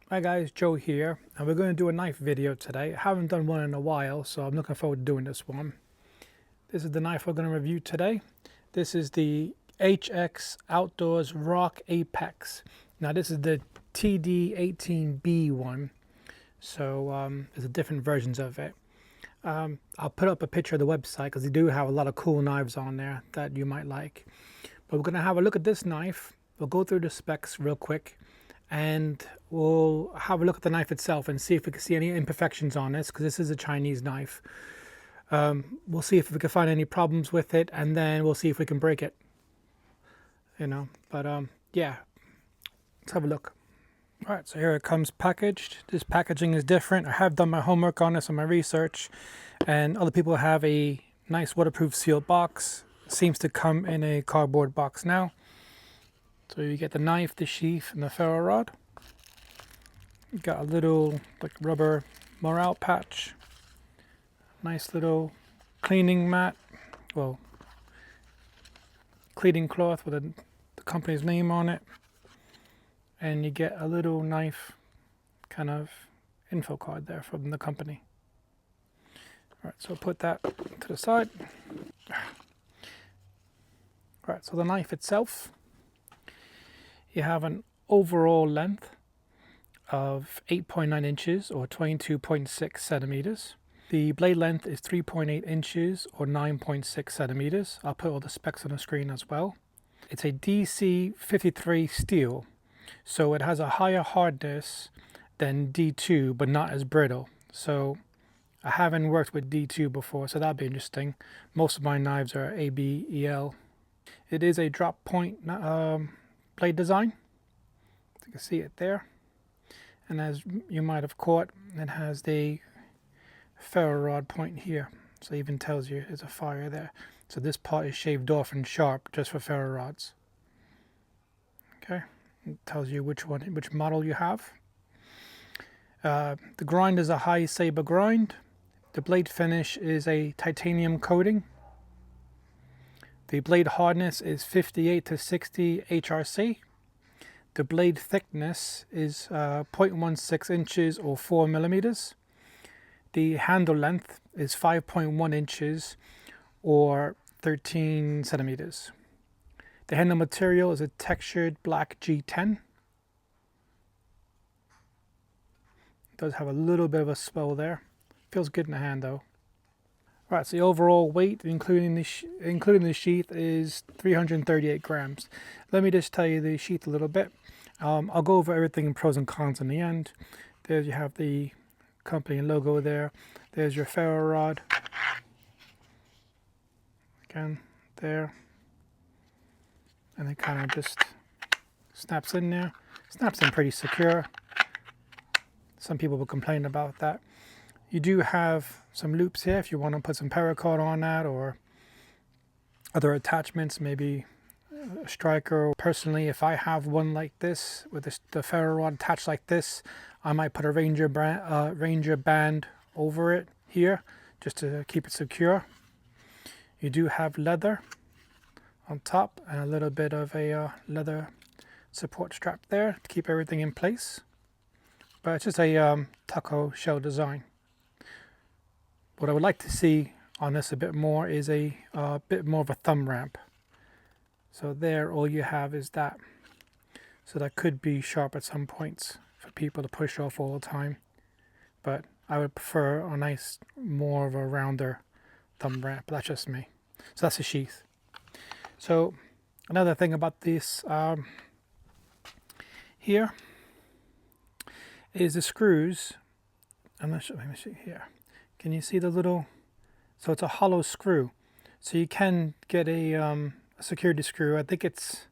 Hi guys, Joe here, and we're going to do a knife video today. I haven't done one in a while, so I'm looking forward to doing this one. This is the knife we're going to review today. This is the HX Outdoors Rock Apex. Now this is the TD18B one, so there's different versions of it. I'll put up a picture of the website because they do have a lot of cool knives on there that you might like. But we're going to have a look at this knife. We'll go through the specs real quick, and we'll have a look at the knife itself and see if we can see any imperfections on this, because this is a Chinese knife. We'll see if we can find any problems with it, and then we'll see if we can break it, yeah, let's have a look. All right, so here it comes packaged. This packaging is different. I have done my homework on this and my research, and other people have a nice waterproof sealed box. It seems to come in a cardboard box now. So you get the knife, the sheath, and the ferro rod. You got a little like rubber morale patch. Nice little cleaning mat. Well, cleaning cloth with the company's name on it. And you get a little knife kind of info card there from the company. All right, so put that to the side. All right, so the knife itself. You have an overall length of 8.9 inches or 22.6 centimeters. The blade length is 3.8 inches or 9.6 centimeters. I'll put all the specs on the screen as well. It's a DC53 steel, so it has a higher hardness than D2, but not as brittle. So I haven't worked with D2 before, so that'd be interesting. Most of my knives are ABEL. It is a drop point blade design. You can see it there, and as you might have caught, it has the ferro rod point here, so it even tells you there's a fire there. So this part is shaved off and sharp just for ferro rods. Okay, it tells you which model you have. The grind is a high saber grind. The blade finish is a titanium coating. The blade hardness is 58 to 60 HRC. The blade thickness is 0.16 inches or 4 millimeters. The handle length is 5.1 inches or 13 centimeters. The handle material is a textured black G10. It does have a little bit of a swell there. Feels good in the hand though. Right, so the overall weight, including the sheath, is 338 grams. Let me just tell you the sheath a little bit. I'll go over everything in pros and cons in the end. There you have the company logo there. There's your ferro rod. Again, there. And it kind of just snaps in there. Snaps in pretty secure. Some people will complain about that. You do have some loops here if you want to put some paracord on that or other attachments, maybe a striker. Personally, if I have one like this with the ferro rod attached like this, I might put a Ranger band over it here just to keep it secure. You do have leather on top and a little bit of a leather support strap there to keep everything in place. But it's just a taco shell design. What I would like to see on this a bit more is a bit more of a thumb ramp. So there, all you have is that. So that could be sharp at some points for people to push off all the time. But I would prefer a nice, more of a rounder thumb ramp. That's just me. So that's the sheath. So another thing about this here is the screws. Let me see here. Can you see the little, so it's a hollow screw. So you can get a security screw. I think it's,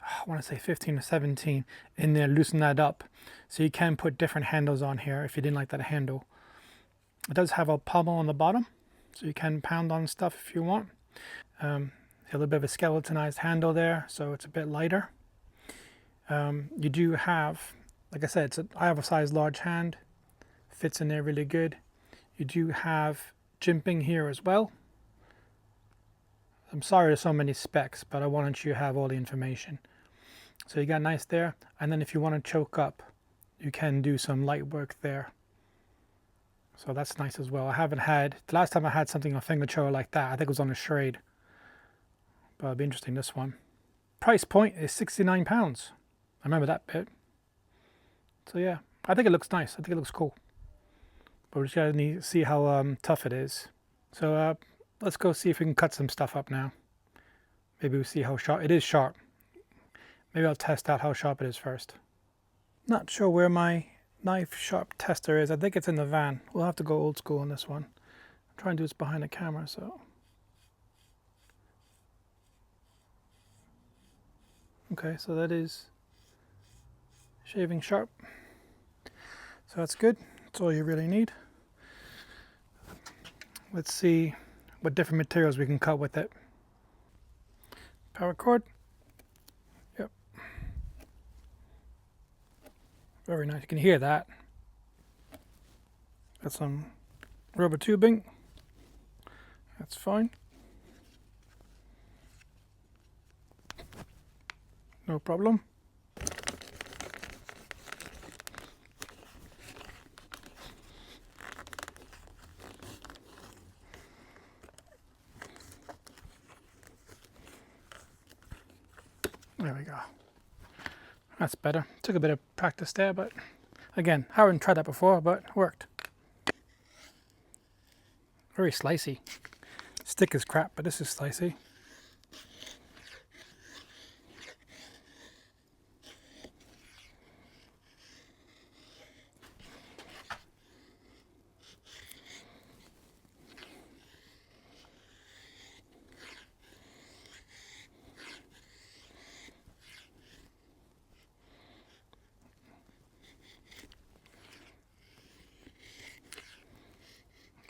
I want to say 15 or 17 in there, loosen that up. So you can put different handles on here if you didn't like that handle. It does have a pommel on the bottom, so you can pound on stuff if you want. A little bit of a skeletonized handle there, so it's a bit lighter. You do have, like I said, I have a size large hand, fits in there really good. You do have jimping here as well. I'm sorry there's so many specs, but I wanted you to have all the information. So you got nice there. And then if you want to choke up, you can do some light work there. So that's nice as well. I haven't had, the last time I had something on finger choker like that, I think it was on a Schrade. But it'll be interesting, this one. Price point is £69. I remember that bit. So yeah, I think it looks nice. I think it looks cool. But we're just going to need to see how tough it is. So let's go see if we can cut some stuff up now. Maybe we'll see how sharp. It is sharp. Maybe I'll test out how sharp it is first. Not sure where my knife sharp tester is. I think it's in the van. We'll have to go old school on this one. I'm trying to do this behind the camera, so. Okay, so that is shaving sharp. So that's good. That's all you really need. Let's see what different materials we can cut with it. Power cord. Yep. Very nice. You can hear that. Got some rubber tubing. That's fine. No problem. There we go. That's better. Took a bit of practice there, but again, haven't tried that before, but worked. Very slicey. Stick is crap, but this is slicey.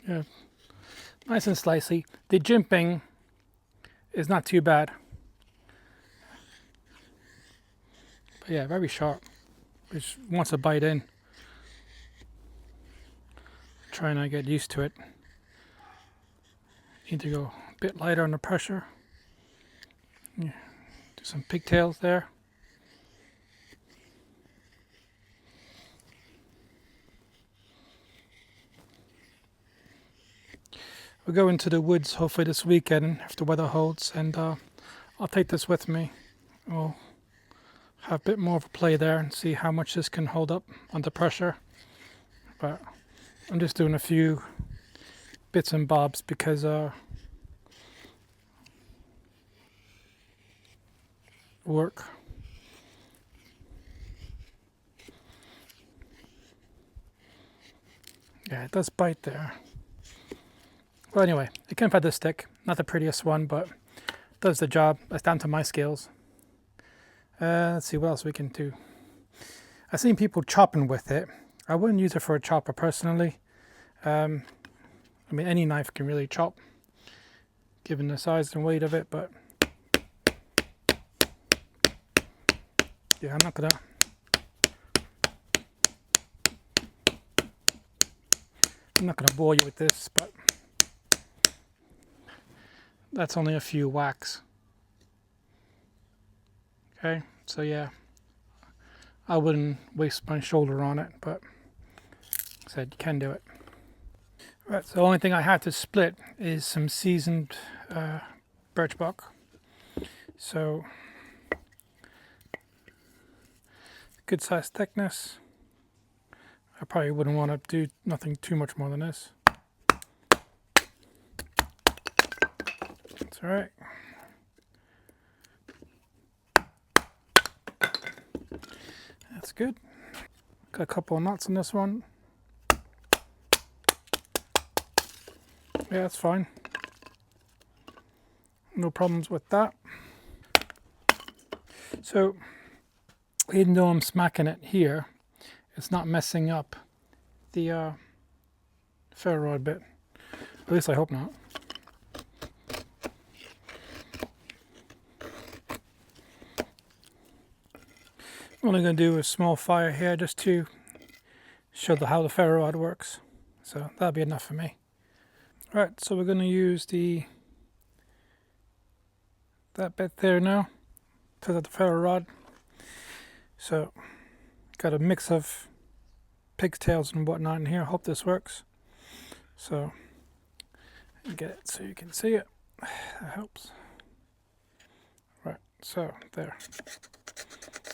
Yeah, nice and slicey. The jimping is not too bad. But yeah, very sharp. Which wants to bite in. Trying to get used to it. Need to go a bit lighter on the pressure. Yeah, do some pigtails there. We'll go into the woods hopefully this weekend if the weather holds, and I'll take this with me. We'll have a bit more of a play there and see how much this can hold up under pressure. But I'm just doing a few bits and bobs because work. Yeah, it does bite there. Well, anyway, I came for this stick. Not the prettiest one, but does the job. That's down to my skills. Let's see what else we can do. I've seen people chopping with it. I wouldn't use it for a chopper personally. I mean, any knife can really chop, given the size and weight of it, but yeah, I'm not gonna bore you with this, but that's only a few whacks. Okay, so yeah, I wouldn't waste my shoulder on it, but like I said, you can do it. Right, so the only thing I had to split is some seasoned birch bark. So good size thickness. I probably wouldn't want to do nothing too much more than this. That's all right. That's good. Got a couple of knots in this one. Yeah, that's fine. No problems with that. So, even though I'm smacking it here, it's not messing up the ferro rod bit. At least I hope not. I'm only going to do a small fire here just to show how the ferro rod works. So that'll be enough for me. Right, so we're going to use that bit there now to the ferro rod. So got a mix of pigtails and whatnot in here. Hope this works. So get it so you can see it. That helps. Right, so there.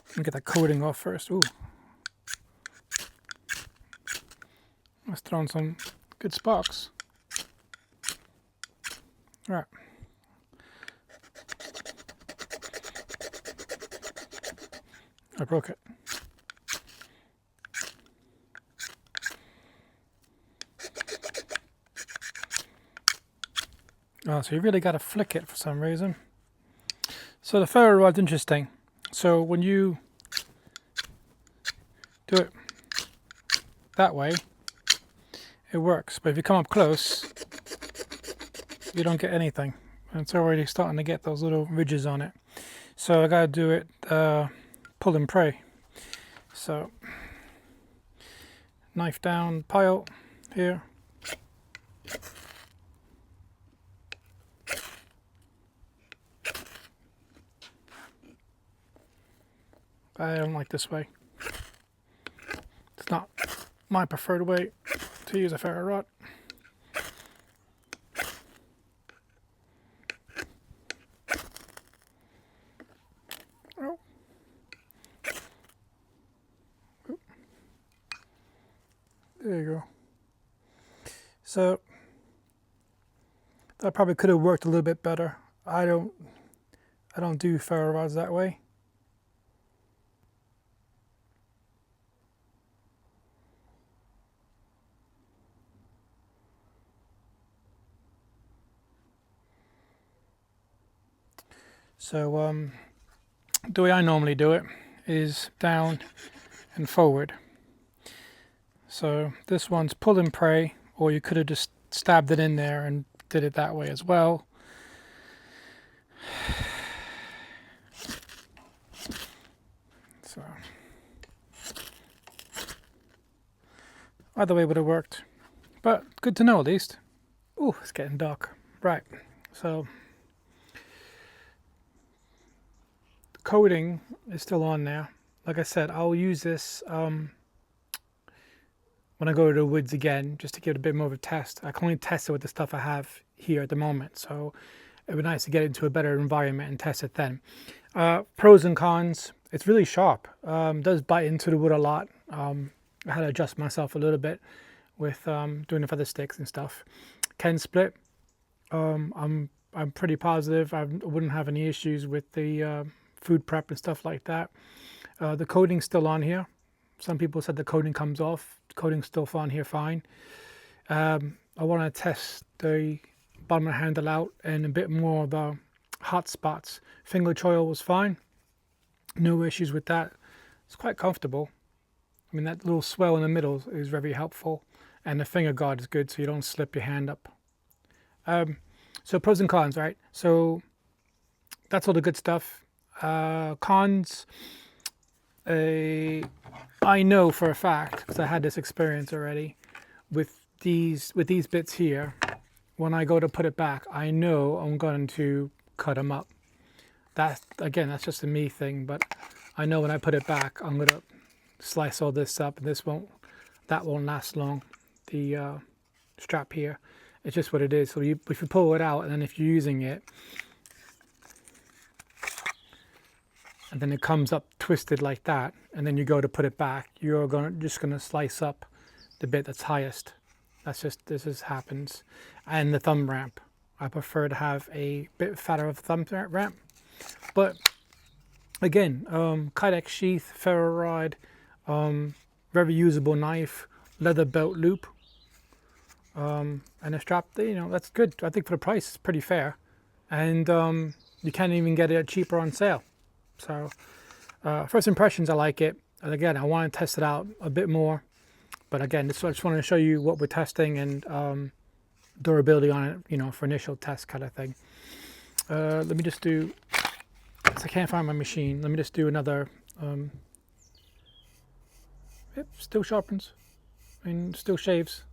Let me get that coating off first. Ooh. Let's throw in some good sparks. All right. I broke it. Oh, so you really got to flick it for some reason. So the ferro rod's interesting. So when you do it that way, it works. But if you come up close, you don't get anything. And it's already starting to get those little ridges on it. So I got to do it pull and pray. So knife down, pile here. I don't like this way. It's not my preferred way to use a ferro rod. Oh. There you go. So that probably could have worked a little bit better. I don't do ferro rods that way. So the way I normally do it is down and forward. So this one's pull and pray, or you could have just stabbed it in there and did it that way as well. So either way would have worked, but good to know at least. Oh, it's getting dark. Right, so coating is still on there. Like I said, I'll use this when I go to the woods again, just to give it a bit more of a test. I can only test it with the stuff I have here at the moment, so it would be nice to get into a better environment and test it then. Pros and cons: it's really sharp. Does bite into the wood a lot. I had to adjust myself a little bit with doing the feather sticks and stuff. Can split. I'm pretty positive I wouldn't have any issues with the food prep and stuff like that. The coating's still on here. Some people said the coating comes off. The coating's still on here fine. I want to test the bottom of the handle out and a bit more of the hot spots. Finger choil was fine. No issues with that. It's quite comfortable. I mean, that little swell in the middle is very helpful. And the finger guard is good so you don't slip your hand up. So pros and cons, right? So that's all the good stuff. Cons, I know for a fact, because I had this experience already, with these bits here, when I go to put it back, I know I'm going to cut them up. That, again, that's just a me thing, but I know when I put it back, I'm going to slice all this up, and that won't last long, the strap here. It's just what it is. So if you pull it out, and then if you're using it, and then it comes up twisted like that, and then you go to put it back, you're just gonna slice up the bit that's highest. This just happens. And the thumb ramp, I prefer to have a bit fatter of thumb ramp. But again, Kydex sheath, ferro rod, very usable knife, leather belt loop, and a strap. That's good. I think for the price, it's pretty fair, and you can't even get it cheaper on sale. So first impressions, I like it. And again, I want to test it out a bit more. But again, I just wanted to show you what we're testing and durability on it, for initial test kind of thing. Let me just do, because I can't find my machine, let me just do another, yep, still sharpens, still shaves.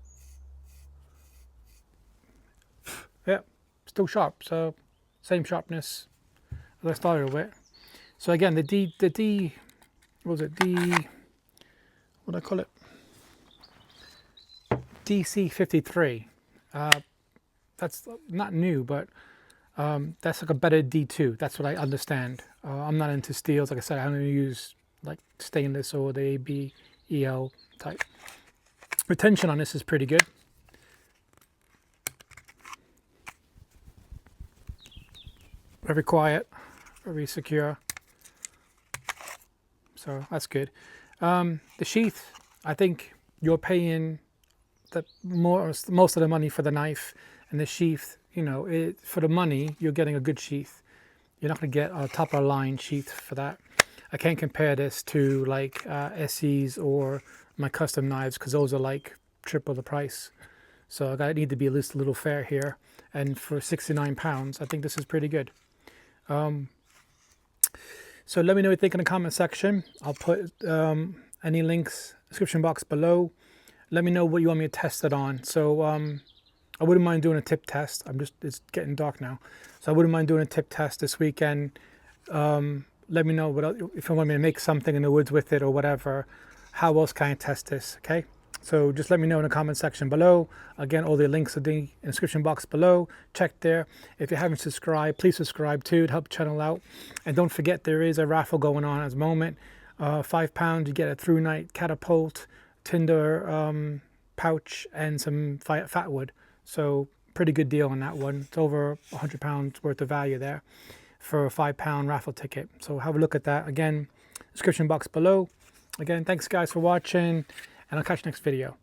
Yep, still sharp, so same sharpness as I started with. So again, what do I call it? DC53. That's not new, but that's like a better D2. That's what I understand. I'm not into steels. Like I said, I only use like stainless or the ABEL type. Retention on this is pretty good. Very quiet, very secure. So that's good. The sheath, I think you're paying most of the money for the knife, and the sheath, you know, for the money, you're getting a good sheath. You're not going to get a top of the line sheath for that. I can't compare this to like SEs or my custom knives, because those are like triple the price. So I need to be at least a little fair here. And for £69, I think this is pretty good. So let me know what you think in the comment section. I'll put any links description box below. Let me know what you want me to test it on. So I wouldn't mind doing a tip test. It's getting dark now, so I wouldn't mind doing a tip test this weekend. Let me know if you want me to make something in the woods with it or whatever. How else can I test this? Okay. So just let me know in the comment section below. Again, all the links are in the description box below. Check there. If you haven't subscribed, please subscribe too to help the channel out. And don't forget, there is a raffle going on at the moment. £5, you get a through night catapult, tinder pouch, and some fat wood. So pretty good deal on that one. It's over £100 worth of value there for a £5 raffle ticket. So have a look at that. Again, description box below. Again, thanks guys for watching, and I'll catch you next video.